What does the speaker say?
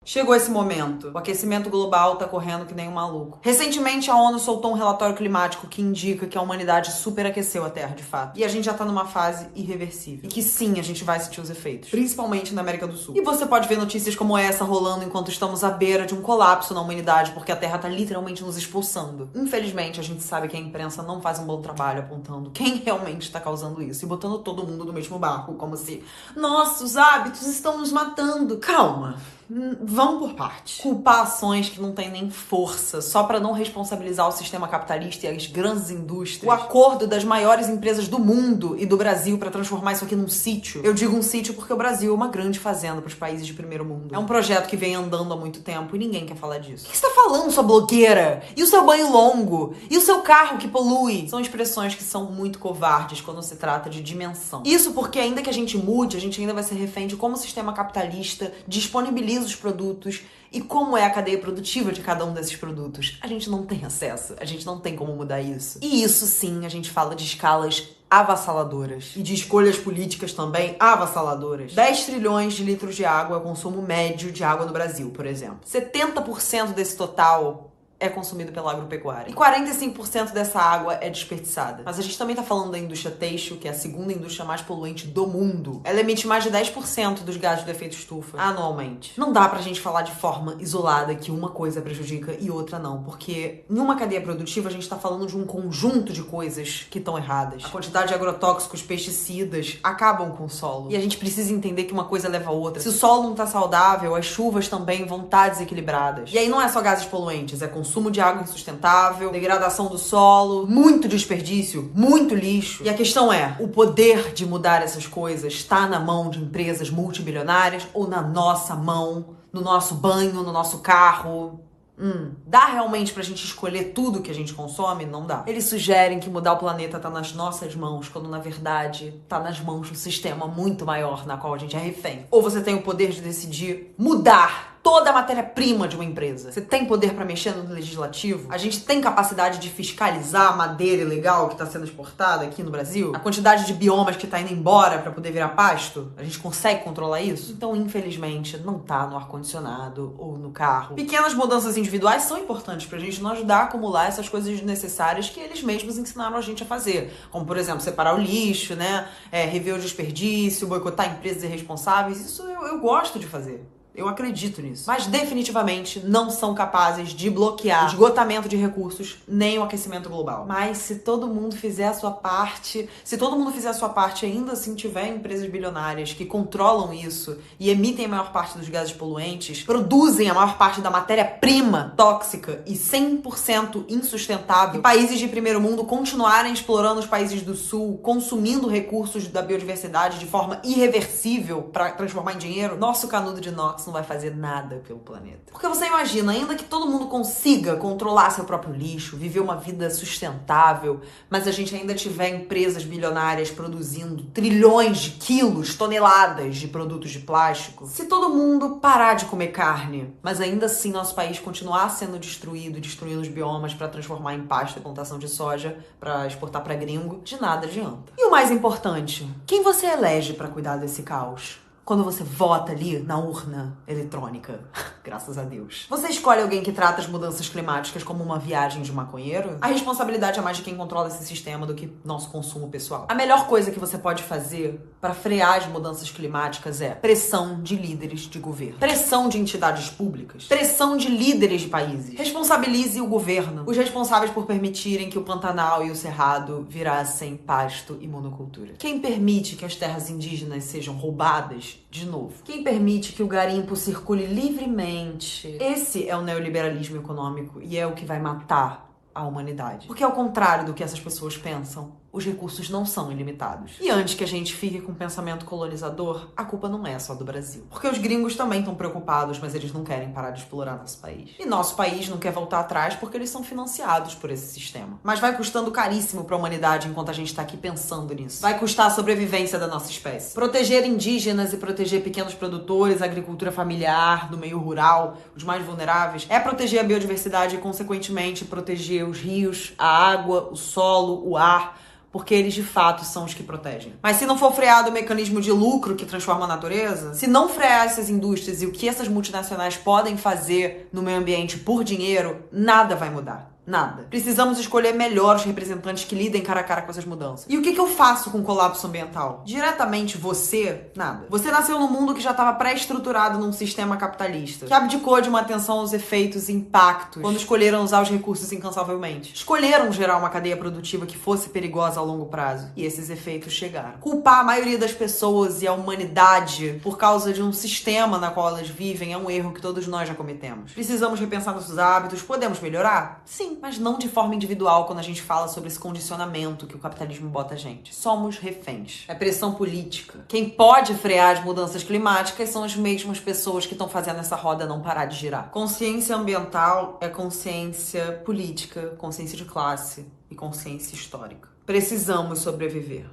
Chegou esse momento. O aquecimento global tá correndo que nem um maluco. Recentemente, a ONU soltou um relatório climático que indica que a humanidade superaqueceu a Terra, de fato. E a gente já tá numa fase irreversível. E que sim, a gente vai sentir os efeitos. Principalmente na América do Sul. E você pode ver notícias como essa rolando enquanto estamos à beira de um colapso na humanidade, porque a Terra tá literalmente nos expulsando. Infelizmente, a gente sabe que a imprensa não faz um bom trabalho apontando quem realmente tá causando isso. E botando todo mundo no mesmo barco, como se... Nossa, os hábitos estão nos matando. Calma. Vamos por parte. Culpar ações que não têm nem força só pra não responsabilizar o sistema capitalista e as grandes indústrias. O acordo das maiores empresas do mundo e do Brasil pra transformar isso aqui num sítio. Eu digo um sítio porque o Brasil é uma grande fazenda pros países de primeiro mundo. É um projeto que vem andando há muito tempo e ninguém quer falar disso. O que você tá falando, sua blogueira? E o seu banho longo? E o seu carro que polui? São expressões que são muito covardes quando se trata de dimensão. Isso porque ainda que a gente mude, a gente ainda vai ser refém de como o sistema capitalista disponibiliza os produtos e como é a cadeia produtiva de cada um desses produtos. A gente não tem acesso, a gente não tem como mudar isso. E isso sim, a gente fala de escalas avassaladoras. E de escolhas políticas também avassaladoras. 10 trilhões de litros de água é o consumo médio de água no Brasil, por exemplo. 70% desse total é consumido pela agropecuária. E 45% dessa água é desperdiçada. Mas a gente também tá falando da indústria têxtil, que é a segunda indústria mais poluente do mundo. Ela emite mais de 10% dos gases do efeito estufa anualmente. Não dá pra gente falar de forma isolada que uma coisa prejudica e outra não, porque em uma cadeia produtiva a gente tá falando de um conjunto de coisas que estão erradas. A quantidade de agrotóxicos, pesticidas acabam com o solo. E a gente precisa entender que uma coisa leva a outra. Se o solo não tá saudável, as chuvas também vão estar desequilibradas. E aí não é só gases poluentes, é consumo de água insustentável, degradação do solo, muito desperdício, muito lixo. E a questão é, o poder de mudar essas coisas está na mão de empresas multibilionárias ou na nossa mão, no nosso banho, no nosso carro? Dá realmente pra gente escolher tudo que a gente consome? Não dá. Eles sugerem que mudar o planeta tá nas nossas mãos, quando na verdade tá nas mãos de um sistema muito maior na qual a gente é refém. Ou você tem o poder de decidir mudar toda a matéria-prima de uma empresa. Você tem poder pra mexer no legislativo? A gente tem capacidade de fiscalizar a madeira ilegal que tá sendo exportada aqui no Brasil? A quantidade de biomas que tá indo embora pra poder virar pasto? A gente consegue controlar isso? Então, infelizmente, não tá no ar-condicionado ou no carro. Pequenas mudanças individuais são importantes pra gente não ajudar a acumular essas coisas desnecessárias que eles mesmos ensinaram a gente a fazer. Como, por exemplo, separar o lixo, né? Rever o desperdício, boicotar empresas irresponsáveis. Isso eu gosto de fazer. Eu acredito nisso. Mas definitivamente não são capazes de bloquear o esgotamento de recursos nem o aquecimento global. Mas se todo mundo fizer a sua parte, e ainda assim tiver empresas bilionárias que controlam isso e emitem a maior parte dos gases poluentes, produzem a maior parte da matéria-prima tóxica e 100% insustentável, e países de primeiro mundo continuarem explorando os países do sul, consumindo recursos da biodiversidade de forma irreversível para transformar em dinheiro, nosso canudo de inox não vai fazer nada pelo planeta. Porque você imagina, ainda que todo mundo consiga controlar seu próprio lixo, viver uma vida sustentável, mas a gente ainda tiver empresas bilionárias produzindo trilhões de quilos, toneladas de produtos de plástico, se todo mundo parar de comer carne, mas ainda assim nosso país continuar sendo destruído, destruindo os biomas para transformar em pasto e plantação de soja para exportar para gringo, de nada adianta. E o mais importante, quem você elege para cuidar desse caos? Quando você vota ali na urna eletrônica, graças a Deus, você escolhe alguém que trata as mudanças climáticas como uma viagem de maconheiro? A responsabilidade é mais de quem controla esse sistema do que nosso consumo pessoal. A melhor coisa que você pode fazer para frear as mudanças climáticas é pressão de líderes de governo, pressão de entidades públicas, pressão de líderes de países. Responsabilize o governo, os responsáveis por permitirem que o Pantanal e o Cerrado virassem pasto e monocultura. Quem permite que as terras indígenas sejam roubadas? De novo, quem permite que o garimpo circule livremente? Esse é o neoliberalismo econômico e é o que vai matar a humanidade. Porque ao contrário do que essas pessoas pensam, os recursos não são ilimitados. E antes que a gente fique com um pensamento colonizador, a culpa não é só do Brasil. Porque os gringos também estão preocupados, mas eles não querem parar de explorar nosso país. E nosso país não quer voltar atrás porque eles são financiados por esse sistema. Mas vai custando caríssimo para a humanidade enquanto a gente tá aqui pensando nisso. Vai custar a sobrevivência da nossa espécie. Proteger indígenas e proteger pequenos produtores, a agricultura familiar, do meio rural, os mais vulneráveis, é proteger a biodiversidade e, consequentemente, proteger os rios, a água, o solo, o ar, porque eles de fato são os que protegem. Mas se não for freado o mecanismo de lucro que transforma a natureza, se não frear essas indústrias e o que essas multinacionais podem fazer no meio ambiente por dinheiro, nada vai mudar. Nada. Precisamos escolher melhor os representantes que lidem cara a cara com essas mudanças. E o que eu faço com o colapso ambiental? Diretamente você, nada. Você nasceu num mundo que já estava pré-estruturado num sistema capitalista, que abdicou de uma atenção aos efeitos e impactos quando escolheram usar os recursos incansavelmente. Escolheram gerar uma cadeia produtiva que fosse perigosa a longo prazo. E esses efeitos chegaram. Culpar a maioria das pessoas e a humanidade por causa de um sistema na qual elas vivem é um erro que todos nós já cometemos. Precisamos repensar nossos hábitos. Podemos melhorar? Sim, mas não de forma individual quando a gente fala sobre esse condicionamento que o capitalismo bota a gente. Somos reféns. É pressão política. Quem pode frear as mudanças climáticas são as mesmas pessoas que estão fazendo essa roda não parar de girar. Consciência ambiental é consciência política, consciência de classe e consciência histórica. Precisamos sobreviver.